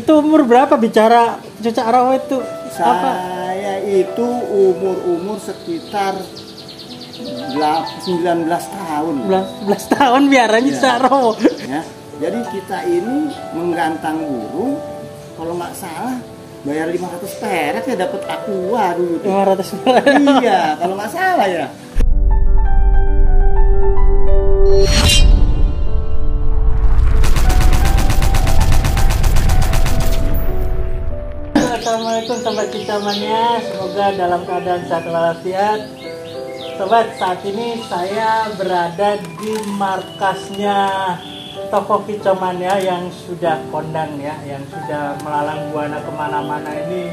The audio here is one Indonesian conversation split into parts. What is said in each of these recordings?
itu umur berapa bicara cucak rawa itu? Apa? Saya itu umur sekitar 19 tahun. 19 tahun biarannya cucak rawa. Ya. Jadi kita ini menggantang burung, kalau nggak salah bayar 500 perak ya dapat aqua dulu. 500 perak. Iya, kalau nggak salah ya. Assalamualaikum sobat kicauannya, semoga dalam keadaan sehat walafiat. Sobat, saat ini saya berada di markasnya toko kicauannya yang sudah kondang ya, yang sudah melalang buana kemana-mana ini.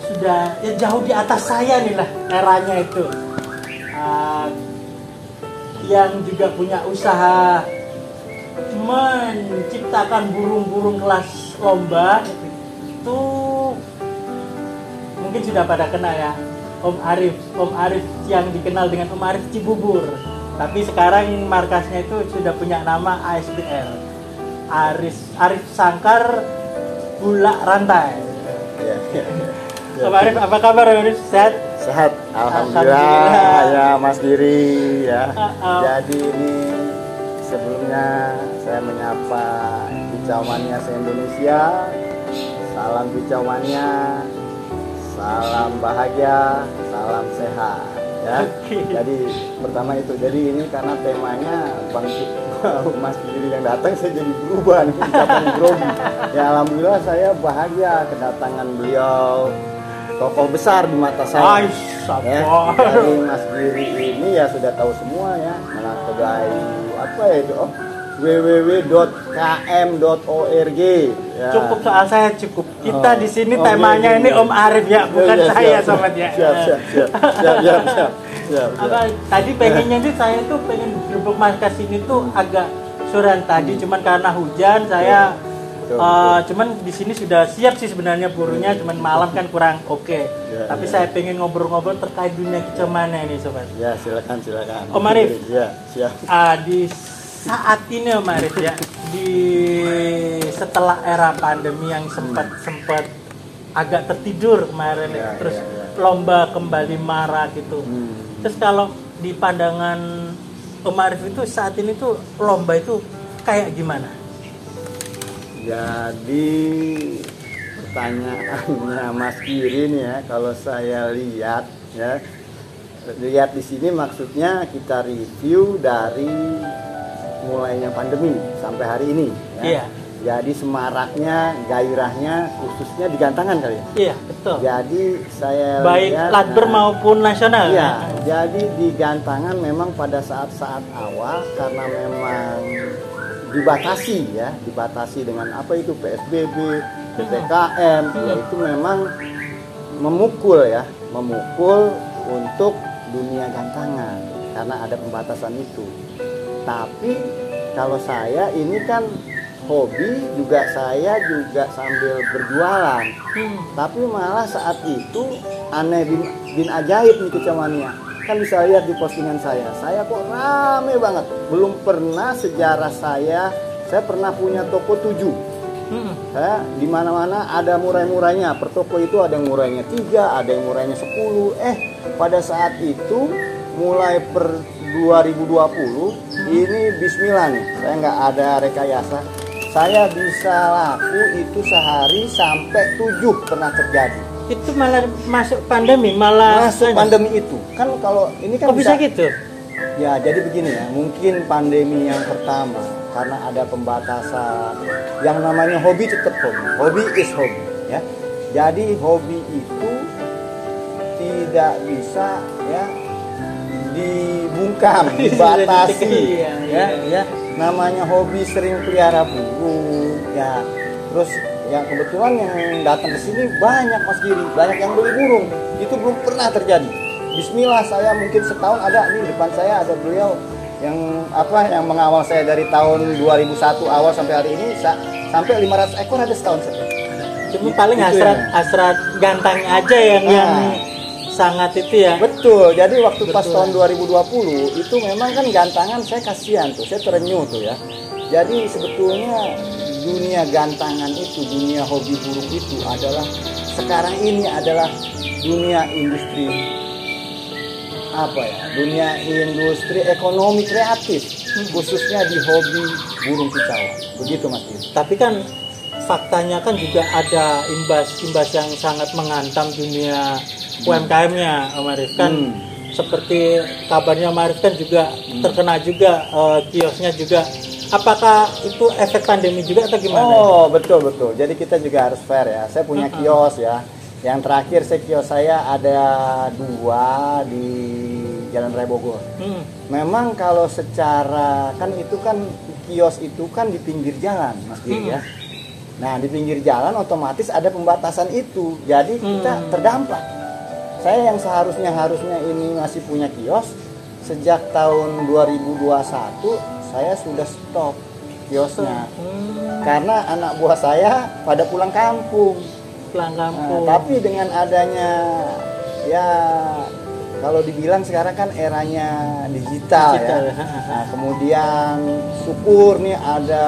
Sudah ya jauh di atas saya nih lah eranya itu. Yang juga punya usaha menciptakan burung-burung kelas lomba itu mungkin sudah pada kenal ya, Om Arif yang dikenal dengan Om Arif Cibubur. Tapi sekarang markasnya itu sudah punya nama ASBR, Arif Sangkar Bulak Rantai. Ya. Om Arif, apa kabar Arif? Sehat? Sehat, alhamdulillah. Ya Mas Diri ya. Jadi ini sebelumnya saya menyapa kicauannya se-Indonesia. Salam kicauannya, salam bahagia, salam sehat ya. Jadi pertama itu, jadi ini karena temanya bangkit Mas Diri yang datang, saya jadi berubah nih ucapan grogi. Ya alhamdulillah saya bahagia kedatangan beliau, tokoh besar di mata saya. Ya, jadi Mas Diri ini ya sudah tahu semua ya, menakodai apa ya itu, www.km.org ya. Cukup, soal saya cukup. Kita di sini temanya ini Om Arif ya, bukan saya sobat ya. Siap. Apa tadi pengennya tuh, saya tuh pengen gerbek markas ini tuh agak sorean tadi, cuman karena hujan saya cuman di sini sudah siap sih sebenarnya burungnya, cuman malam kan kurang oke. Tapi saya pengen ngobrol-ngobrol terkait dunia kicauan ini sobat. Ya silakan. Om Arif. Ya siap. Di saat ini Om Arif ya, di setelah era pandemi yang sempat agak tertidur kemarin terus lomba kembali marak gitu. Terus kalau di pandangan Om Arif itu saat ini tuh lomba itu kayak gimana? Jadi pertanyaannya Mas Kiri nih ya, kalau saya lihat di sini maksudnya kita review dari mulainya pandemi sampai hari ini ya. Iya. Jadi semaraknya, gairahnya khususnya di gantangan kali ya. Iya, betul. Jadi saya baik lihat, Ladber maupun nasional. Iya, jadi di gantangan memang pada saat-saat awal karena memang dibatasi dengan apa itu PSBB, PPKM, itu memang memukul untuk dunia gantangan karena ada pembatasan itu. Tapi kalau saya ini kan hobi juga, saya juga sambil berjualan. Tapi malah saat itu aneh bin ajaib nih kicauannya. Kan bisa lihat di postingan saya kok rame banget. Belum pernah sejarah saya pernah punya toko 7. Di mana-mana ada murai-murainya. Per toko itu ada yang murainya 3, ada yang murainya 10. Pada saat itu mulai per 2020 ini bismillah nih. Saya nggak ada rekayasa. Saya bisa laku itu sehari sampai 7 pernah terjadi. Itu malah masuk pandemi, pandemi itu kan. Kalau ini kan bisa gitu ya. Jadi begini ya, mungkin pandemi yang pertama karena ada pembatasan, yang namanya hobi tetap hobi is hobi ya. Jadi hobi itu tidak bisa ya dibungkam, dibatasi ya. Namanya hobi, sering pelihara burung ya. Terus yang kebetulan yang datang ke sini banyak Mas Giri, banyak yang beli burung. Itu belum pernah terjadi. Bismillah, saya mungkin setahun ada nih depan saya ada beliau yang mengawal saya dari tahun 2001 awal sampai hari ini sampai 500 ekor ada setahun saya. Cuma paling hasrat gantang aja yang sangat itu ya. Betul. Jadi waktu pas tahun 2020 itu memang kan gantangan saya kasihan tuh, saya terenyuh tuh ya. Jadi sebetulnya dunia gantangan itu, dunia hobi burung itu adalah sekarang ini adalah dunia industri dunia industri ekonomi kreatif, khususnya di hobi burung kicauan. Begitu Mas Giri. Tapi kan faktanya kan juga ada imbas yang sangat menghantam dunia UMKM-nya Om Arif kan. Seperti kabarnya Om Arif kan juga terkena juga kiosnya juga. Apakah itu efek pandemi juga atau gimana? Oh, betul. Jadi kita juga harus fair ya. Saya punya kios ya. Yang terakhir kios saya ada 2 di Jalan Raya Bogor. Memang kalau secara kan itu kan kios itu kan di pinggir jalan, Mas Giri ya. Nah, di pinggir jalan otomatis ada pembatasan itu. Jadi kita terdampak. Saya yang harusnya ini masih punya kios sejak tahun 2021 saya sudah stop kiosnya. Karena anak buah saya pada pulang kampung. Tapi dengan adanya ya kalau dibilang sekarang kan eranya digital ya. Nah, kemudian syukur nih ada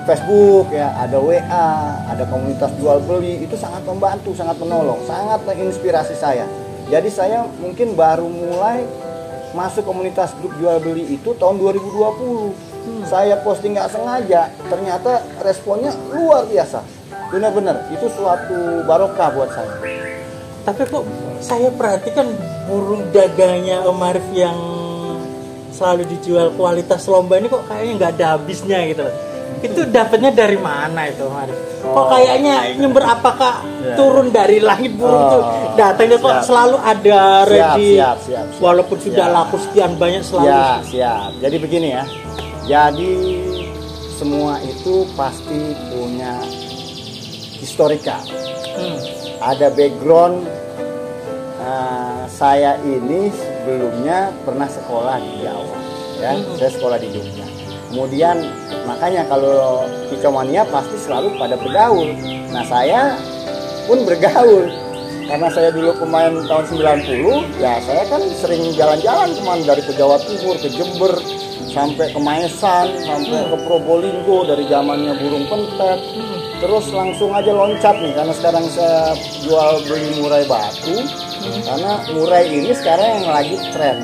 Facebook ya, ada WA, ada komunitas jual beli, itu sangat membantu, sangat menolong, sangat menginspirasi saya. Jadi saya mungkin baru mulai masuk komunitas grup jual beli itu tahun 2020. Saya posting nggak sengaja, ternyata responnya luar biasa. Benar-benar itu suatu barokah buat saya. Tapi kok saya perhatikan burung dagangnya Om Arif yang selalu dijual kualitas lomba ini kok kayaknya nggak ada habisnya gitu loh. Itu dapatnya dari mana itu Om Arif? Kok kayaknya nyember, apakah turun dari langit burung tuh datangnya kok selalu ada ready? Siap. Walaupun sudah laku sekian banyak selalu. Siap. Jadi begini ya. Jadi semua itu pasti punya historika. Ada background. Saya ini sebelumnya pernah sekolah di Jawa ya. Saya sekolah di Jogja. Kemudian makanya kalau Kicomania pasti selalu pada bergaul. Nah, saya pun bergaul. Karena saya dulu pemain tahun 90, ya saya kan sering jalan-jalan kemana, dari ke Jawa Timur, ke Jember, sampai ke Maesan, sampai ke Probolinggo dari zamannya burung pentet. Terus langsung aja loncat nih, karena sekarang saya jual beli murai batu. Karena murai ini sekarang yang lagi tren.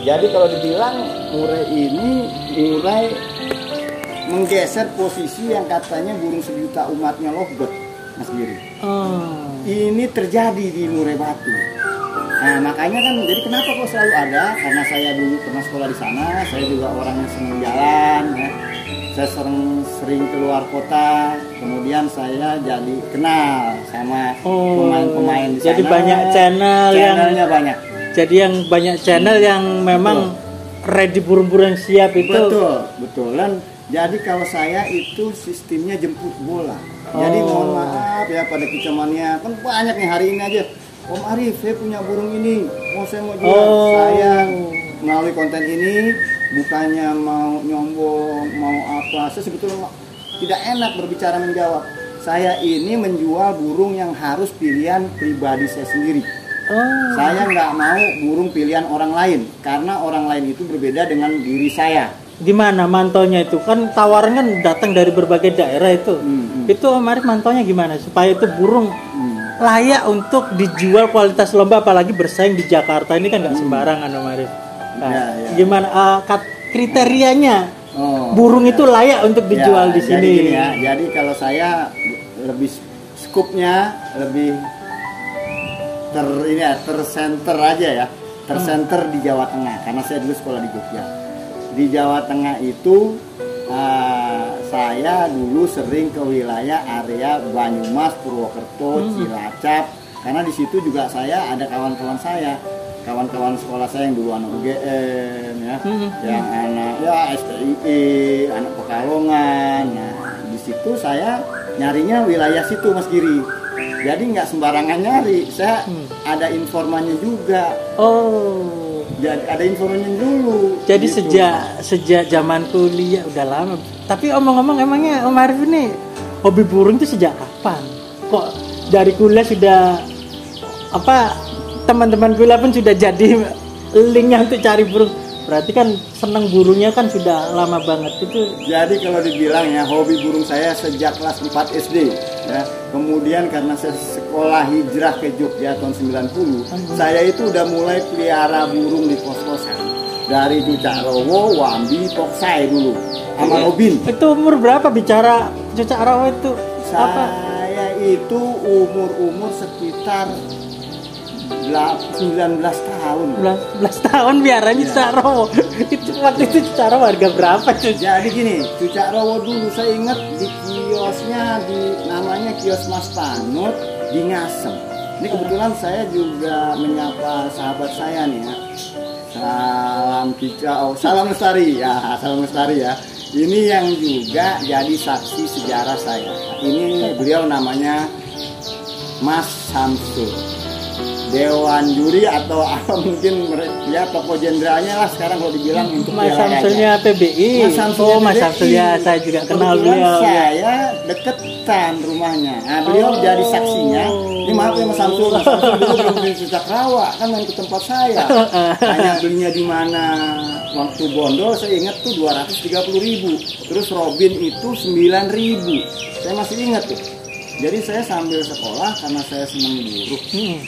Jadi kalau dibilang murai ini mulai menggeser posisi yang katanya burung sejuta umatnya lovebird, Mas Giri. Ini terjadi di murai batu. Nah, makanya kan jadi kenapa kok selalu ada? Karena saya dulu pernah sekolah di sana, saya juga orangnya senang jalan ya. Saya sering keluar kota, kemudian saya jadi kenal sama pemain-pemain di sana. Jadi banyak channelnya banyak. Jadi yang banyak channel yang memang ready burung-burung siap itu. Betul. Dan jadi kalau saya itu sistemnya jemput bola. Jadi mohon maaf ya pada Kicomania, kan banyak nih hari ini aja. Om Arif, saya punya burung ini, saya mau jual. Saya melalui konten ini bukannya mau nyombong, mau apa. Saya sebetulnya tidak enak berbicara menjawab. Saya ini menjual burung yang harus pilihan pribadi saya sendiri. Saya nggak mau burung pilihan orang lain, karena orang lain itu berbeda dengan diri saya. Gimana mantaunya itu? Kan tawaran kan datang dari berbagai daerah itu. Itu Om Arif mantaunya gimana supaya itu burung layak untuk dijual kualitas lomba, apalagi bersaing di Jakarta ini kan nggak sembarangan Om Arif. Nah, gimana kriterianya burung itu layak untuk dijual di sini? Jadi gini ya, jadi kalau saya lebih skupnya lebih tersenter aja ya, tersenter di Jawa Tengah, karena saya dulu sekolah di Jogja. Di Jawa Tengah itu saya dulu sering ke wilayah area Banyumas, Purwokerto, Cilacap, karena di situ juga saya ada kawan-kawan saya, kawan-kawan sekolah saya yang dulu anak UGM ya, yang anak STII, anak Pekalongan. Nah, di situ saya nyarinya wilayah situ Mas Giri. Jadi nggak sembarangan nyari, saya ada informannya juga. Jadi ada informannya dulu. Jadi gitu. sejak zaman kuliah udah lama. Tapi omong-omong emangnya Om Arif ini hobi burung itu sejak kapan? Kok dari kuliah sudah teman-teman kuliah pun sudah jadi linknya untuk cari burung. Berarti kan seneng burungnya kan sudah lama banget itu. Jadi kalau dibilang ya, hobi burung saya sejak kelas 4 SD ya. Kemudian karena saya sekolah hijrah ke Jogja tahun 90, saya itu udah mulai pelihara burung di kos-kosan. Dari Cucak Rowo, Wambi, Toksai dulu sama Robin. Itu umur berapa bicara Cucak Rowo itu? Apa? Saya itu umur sekitar 19 tahun. 19 tahun biaranya Cucak Rowo. Itu waktu itu Cucak Rowo harga berapa cuy? Jadi gini, Cucak Rowo dulu saya ingat di kiosnya, namanya kios Mas Panut di Ngasem. Ini kebetulan saya juga menyapa sahabat saya nih ya. Salam Kicau, salam lestari ya, salam lestari ya. Ini yang juga jadi saksi sejarah saya. Ini beliau namanya Mas Samsul, Dewan Juri atau apa mungkin ya tokoh jenderalnya lah sekarang kalau dibilang untuk Mas Samsulnya PBI. Mas Samsul ya, saya juga kenal beliau. Saya deketan rumahnya. Nah, beliau jadi saksinya. Ini maaf ya Mas Samsul dulu belum beli Cucak Rawa, kan main ke tempat saya. Tanya belinya di mana. Waktu bondol saya ingat tuh 230.000. Terus Robin itu 9.000. Saya masih ingat tuh. Jadi saya sambil sekolah karena saya senang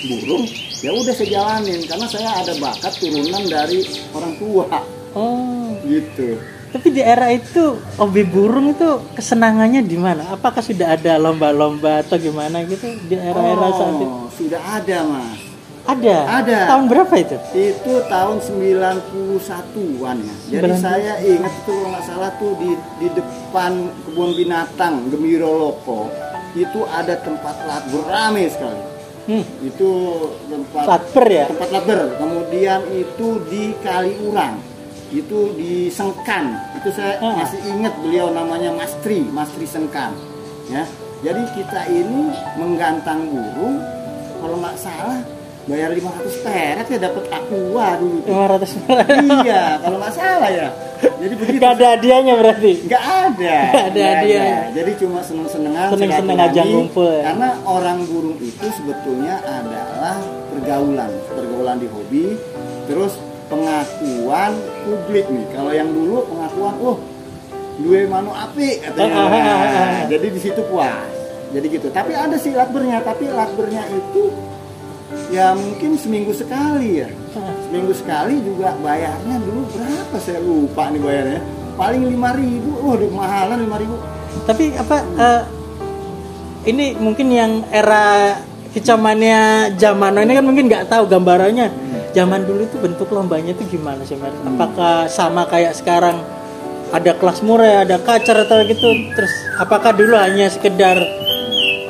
burung, ya udah saya jalanin karena saya ada bakat turunan dari orang tua. Oh, gitu. Tapi di era itu hobi burung itu kesenangannya di mana? Apakah sudah ada lomba-lomba atau gimana gitu di era-era saat itu? Sudah ada, Mas. Ada. Tahun berapa itu? Itu tahun 91-an ya. Jadi saya ingat itu kalau nggak salah tuh di depan kebun binatang Gembira Loko. Itu ada tempat latber ramai sekali. Itu tempat latber ya? Tempat latber. Kemudian itu di Kaliurang. Itu di Sengkan. Itu saya masih ingat beliau namanya Mastri Sengkan. Ya. Jadi kita ini menggantang burung kalau nggak salah bayar 500 perak ya dapat aqua dulu. 500 perak. Iya, kalau nggak salah ya. Jadi begitu. Gak ada hadiahnya berarti? Nggak ada. Gak ada hadiah. Jadi cuma seneng-senengan. Seneng-seneng aja ngumpul ya. Karena orang burung itu sebetulnya adalah pergaulan di hobi, terus pengakuan publik nih. Kalau yang dulu pengakuan, duwe manu api katanya. Nah, jadi di situ puas. Jadi gitu. Tapi ada sih latbernya, tapi latbernya itu ya mungkin seminggu sekali ya. Seminggu sekali juga bayarnya dulu berapa saya lupa nih bayarnya. Paling 5.000. Mahalan 5.000. Tapi apa ini mungkin yang era kecamannya zaman ini kan mungkin nggak tahu gambarannya. Zaman dulu itu bentuk lombanya itu gimana sih, Mas? Apakah sama kayak sekarang ada kelas murah, ada kacar atau gitu? Terus apakah dulu hanya sekedar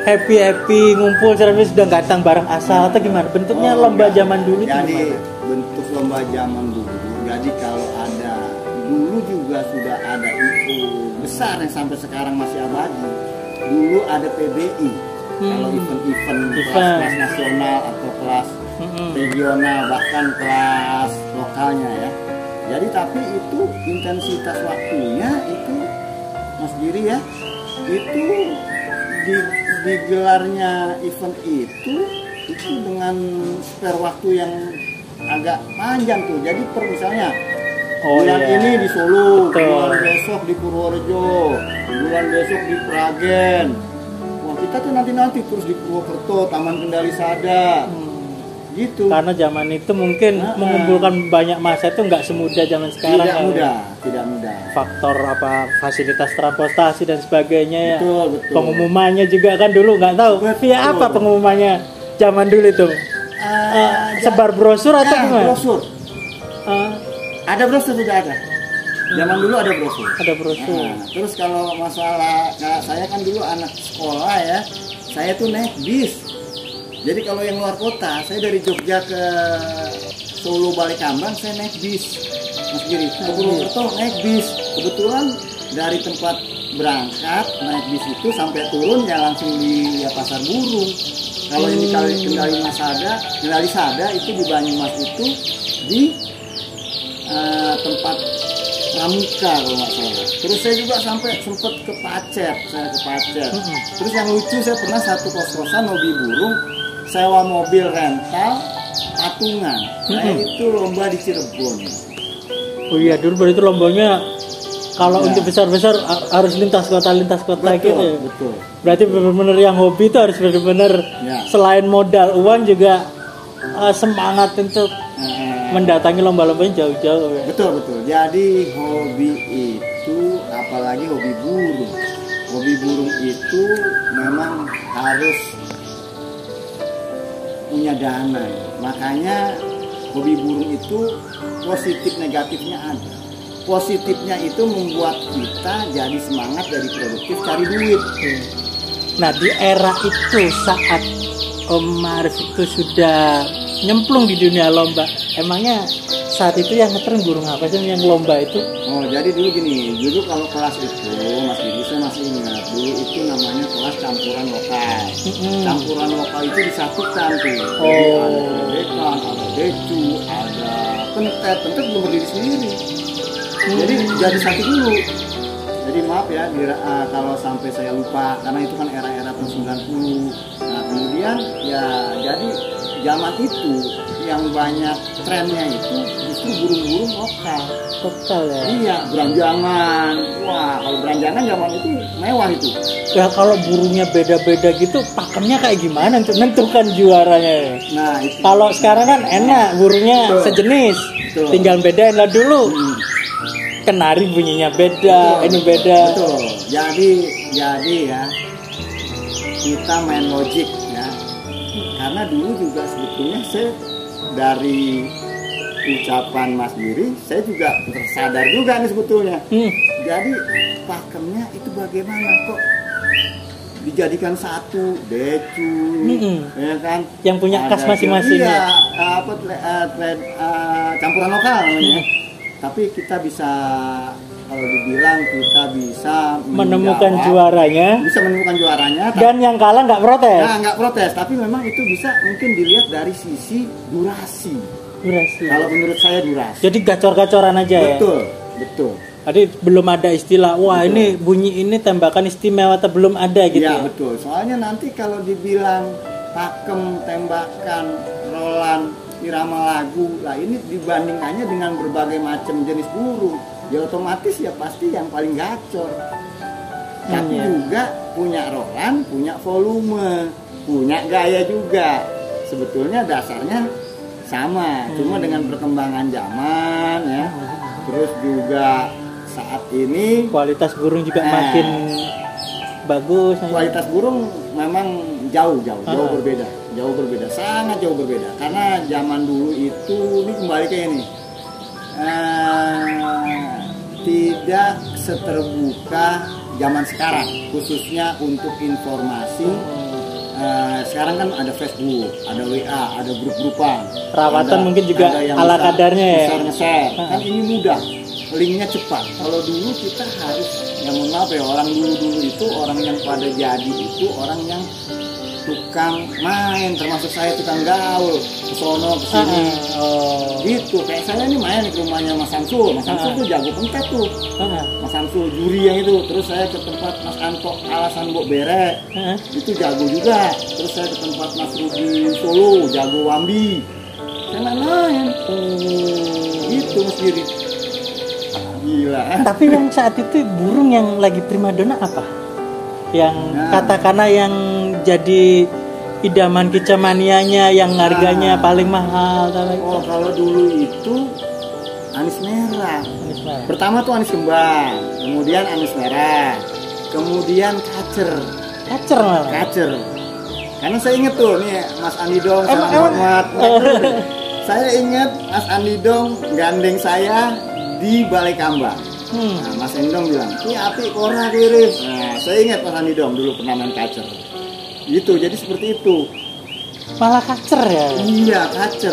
happy ngumpul servis udah gantang barang asal atau gimana bentuknya lomba zaman dulu? Jadi gimana? Bentuk lomba zaman dulu jadi kalau ada dulu juga sudah ada itu besar yang sampai sekarang masih abadi. Dulu ada PBI kalau event kelas nasional atau kelas regional bahkan kelas lokalnya ya. Jadi tapi itu intensitas waktunya itu Mas Giri ya itu digelarnya event itu dengan spare waktu yang agak panjang tuh. Jadi misalnya bulan ini di Solo, bulan besok di Purworejo, bulan besok di Pragen. Wah kita tuh nanti terus di Purwokerto, Taman Kendali Sada. Gitu. Karena zaman itu mungkin mengumpulkan banyak massa itu nggak semudah zaman sekarang. Tidak mudah. Faktor fasilitas transportasi dan sebagainya ya. Betul. Pengumumannya juga kan dulu nggak tahu. Via apa pengumumannya zaman dulu itu? Sebar brosur atau gimana? Brosur. Ada brosur sudah ada. Zaman dulu ada brosur. Ada brosur. Terus kalau masalah saya kan dulu anak sekolah ya. Saya tuh naik bis. Jadi kalau yang luar kota, saya dari Jogja ke Solo Balikambang, saya naik bis. Mas Giri, ke Purwokerto naik bis. Kebetulan dari tempat berangkat naik bis itu sampai turun ya langsung di Pasar Burung. Kalau ini Kendali Sada itu di Banyumas itu di tempat Pramuka kalau nggak salah. Terus saya juga sampai sempet ke Pacet, Terus yang lucu saya pernah satu kos-kosan hobi burung. Sewa mobil rental patungan. Saya itu lomba di Cirebon. Oh iya, dulu berarti lombanya kalau Ya. untuk besar-besar harus lintas kota gitu ya. Betul. Berarti benar-benar yang hobi itu harus benar-benar Ya. selain modal uang juga semangat untuk mendatangi lomba-lombanya jauh-jauh ya. Betul. Jadi hobi itu, apalagi hobi burung. Hobi burung itu memang harus punya dana. Makanya hobi burung itu positif negatifnya ada. Positifnya itu membuat kita jadi semangat, jadi produktif, cari duit. Nah di era itu saat Om Arif itu sudah nyemplung di dunia lomba, emangnya saat itu yang ngetren burung apa sih yang lomba itu? Oh, jadi dulu gini, dulu kalau kelas itu, Mas Didi, saya masih ingat, dulu itu namanya kelas campuran lokal. Campuran lokal itu disatukan tuh. Jadi ada pendekan, ada decu, ada pentet belum berdiri sendiri. Jadi jadi satu dulu. Jadi maaf ya, kalau sampai saya lupa, karena itu kan era-era tahun 90. Nah, kemudian ya jadi zaman itu yang banyak trennya itu justru burung-burung lokal. Lokal ya? Iya, beranjangan. Wah, kalau beranjangan zaman itu mewah itu. Ya kalau burungnya beda-beda gitu, pakemnya kayak gimana untuk menentukan juaranya? Nah, itu. Kalau sekarang kan enak, burungnya Betul. sejenis, Betul. tinggal bedain lah dulu. Kenari bunyinya beda, Betul. ini beda. Betul. Jadi ya kita main logik ya. Karena dulu juga sebetulnya saya dari ucapan Mas Giri, saya juga tersadar juga nih sebetulnya. Jadi pakemnya itu bagaimana kok dijadikan satu decu, ya kan? Yang punya khas Ada masing-masing. iya, campuran lokal namanya. Tapi kita bisa, kalau dibilang kita bisa Menemukan menjawab, juaranya. bisa menemukan juaranya. Dan yang kalah nggak protes. Nah, nggak protes, tapi memang itu bisa mungkin dilihat dari sisi durasi. Durasi. Kalau menurut saya durasi. Jadi gacor-gacoran aja ya. Betul. Tadi belum ada istilah, wah Betul. ini bunyi ini tembakan istimewa atau belum ada gitu Iya ya. betul. Soalnya nanti kalau dibilang pakem, tembakan, rolan, irama lagu, lah ini dibandingkannya dengan berbagai macam jenis burung, ya otomatis ya pasti yang paling gacor. Tapi Iya. juga punya rolan, punya volume, punya gaya juga. Sebetulnya dasarnya sama, cuma dengan perkembangan zaman ya. Terus juga saat ini Kualitas burung juga makin bagus. kualitas burung memang jauh berbeda, sangat jauh berbeda. Karena zaman dulu itu, ini kembali ke ini, tidak seterbuka zaman sekarang, khususnya untuk informasi. Sekarang kan ada Facebook, ada WA, ada grup-grupan. Perawatan mungkin juga yang ala kadarnya ya. Nge-share. Kan ini mudah, linknya cepat. Kalau dulu kita harus, ya mohon maaf ya, orang dulu itu, orang yang pada jadi itu orang yang tukang main, termasuk saya tukang gaul, kesono kesini. Gitu, kayak saya ini main ke rumahnya Mas Samsul. Mas Samsul tuh jago pentet tuh. Mas Samsul juri yang itu. Terus saya ke tempat Mas Anto Alasan Mbok Bere, itu jago juga. Terus saya ke tempat Mas Rudi Solo, jago wambi. Saya main-main. Gitu Mas Giri. Gila. Tapi yang saat itu burung yang lagi primadona apa? Yang katakanlah yang jadi idaman kecamanianya, yang harganya paling mahal. Oh, kalau dulu itu anis merah. Pertama tuh anis kembang, kemudian anis merah, kemudian kacer. Kacer malah. Kacer. Karena saya inget tuh nih Mas Andi Dong, salam hormat. Saya inget Mas Andi Dong gandeng saya di Balai Kambang. Nah, Mas Endong bilang, ini api kora kirim. Nah, saya ingat Mas Andi Dong dulu pernah main kacer. Gitu, jadi seperti itu. Malah kacer ya? Iya, kacer.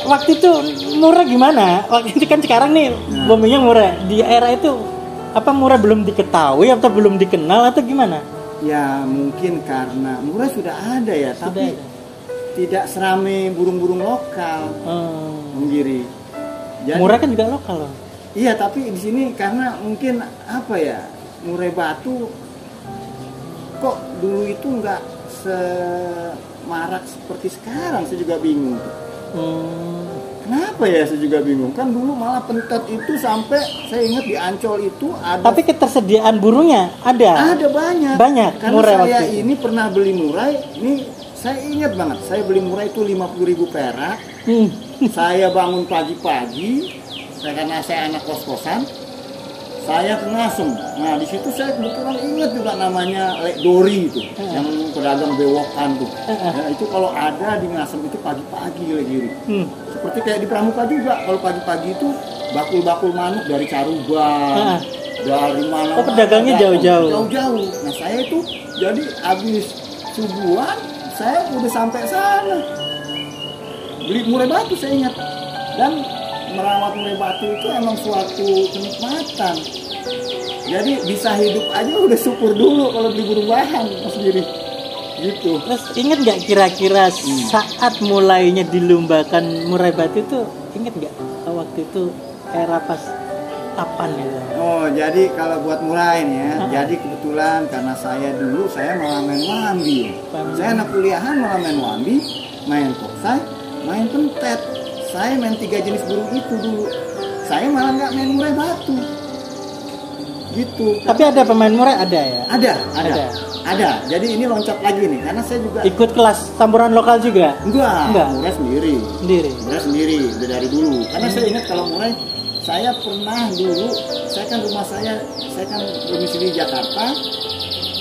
Waktu itu murah gimana? Waktu itu kan sekarang nih bombingnya murah. Di era itu apa murah belum diketahui atau belum dikenal atau gimana? Ya mungkin karena murah sudah ada ya, tapi tidak serame burung-burung lokal. Menggiri. Murah kan juga lokal loh. Iya, tapi di sini karena mungkin apa ya, murai batu kok dulu itu nggak semarak seperti sekarang, saya juga bingung. Kenapa ya, saya juga bingung. Kan dulu malah pentet itu sampai saya ingat di Ancol itu ada. Tapi ketersediaan burungnya ada. Ada banyak. Banyak. Karena Murai saya waktu itu. ini pernah beli murai. Ini saya ingat banget. Saya beli murai itu 50.000 perak. Saya bangun pagi-pagi. Karena saya anak kos-kosan. Saya ke Ngasem. Nah di situ saya kebetulan ingat juga namanya Lek Dori itu, yang pedagang bewokan tuh. Ya, itu kalau ada di Ngasem itu pagi-pagi Giri. Seperti kayak di Pramuka juga, kalau pagi-pagi itu bakul-bakul manuk dari Caruba, dari mana? Oh, pedagangnya jauh-jauh. Jauh-jauh. Nah saya itu jadi habis subuhan saya udah sampai sana. Beli murai batu saya ingat. Dan merawat murai batu itu emang suatu kenikmatan. Jadi bisa hidup aja udah syukur dulu kalau beli burung bahan sendiri. Gitu. Terus inget nggak kira-kira saat mulainya dilombakan murai batu itu, inget nggak waktu itu era pas kapan gitu? Oh jadi kalau buat murai nih ya, jadi kebetulan karena saya dulu saya malah main wambi. Saya anak kuliahan malah main wambi, main koksai, main pentet. Saya main 3 jenis burung itu dulu. Saya malah nggak main murai batu. Gitu. Tapi ada pemain murai ada ya? Ada. Jadi ini loncat lagi nih, karena saya juga ikut kelas tamburan lokal juga? Enggak. Murai sendiri. Murai sendiri udah dari dulu. Karena saya ingat kalau murai, saya pernah dulu, saya kan domisili di Jakarta,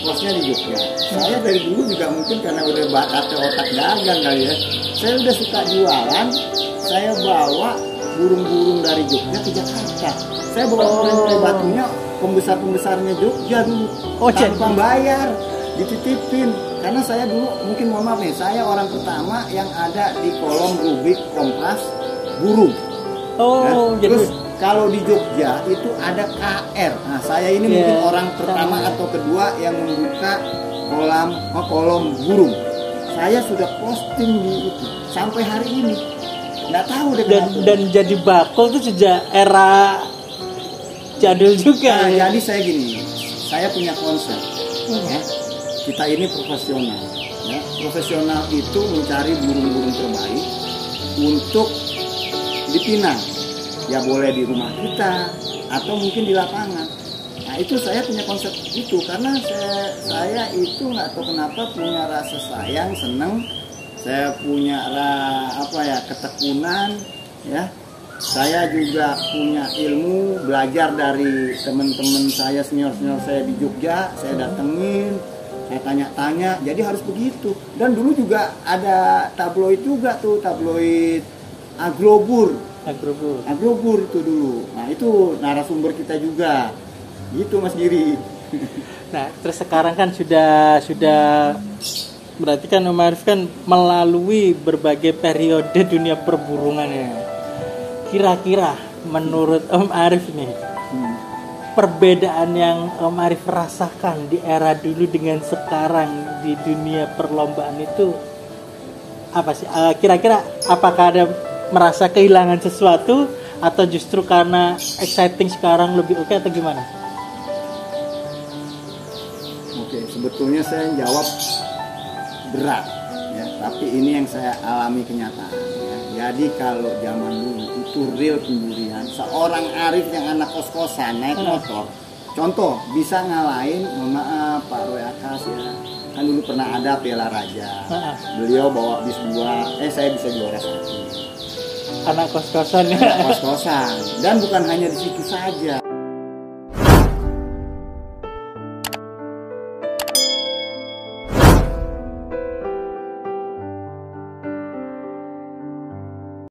kosnya di Jogja. Saya dari dulu juga mungkin karena udah bakat otak dagang kali ya. Saya udah suka jualan. Saya bawa burung-burung dari Jogja ke Jakarta. Saya bawa murai batunya pembesarnya Jogja dulu, tanpa bayar, dititipin. Karena saya dulu, mungkin mohon maaf nih, saya orang pertama yang ada di kolom Rubik Kompas burung. Terus kalau di Jogja itu ada KR. Nah saya ini mungkin orang pertama atau kedua yang membuka kolom burung. Saya sudah posting di itu sampai hari ini. Nggak tahu deh dan jadi bakul tuh sejak era jadul juga. Nah, jadi saya gini, saya punya konsep ya. Kita ini profesional ya. Profesional itu mencari burung-burung terbaik untuk dipinang. Ya boleh di rumah kita atau mungkin di lapangan. Nah itu saya punya konsep itu karena saya itu nggak tahu kenapa punya rasa sayang, seneng. Saya punya ketekunan ya. Saya juga punya ilmu, belajar dari teman-teman saya, senior-senior saya di Jogja. Saya datengin, saya tanya-tanya, jadi harus begitu. Dan dulu juga ada tabloid juga tuh, tabloid Agrobur itu dulu. Nah itu narasumber kita juga gitu Mas Giri. Nah terus sekarang kan sudah berarti kan Om Arif kan melalui berbagai periode dunia perburungannya. Kira-kira menurut Om Arif nih, perbedaan yang Om Arif rasakan di era dulu dengan sekarang di dunia perlombaan itu apa sih? Kira-kira apakah ada merasa kehilangan sesuatu atau justru karena exciting sekarang lebih oke atau gimana? Oke, sebetulnya saya jawab berat ya, tapi ini yang saya alami kenyataan ya. Jadi kalau zaman dulu itu real pemburian, seorang Arif yang anak kos-kosan naik motor, contoh bisa ngalahin, mohon maaf Pak Roy Akas ya, kan dulu pernah ada Piala Raja, beliau bawa bis 2, saya bisa juara 1. Anak kos-kosan ya. Anak kos-kosan, dan bukan hanya di situ saja.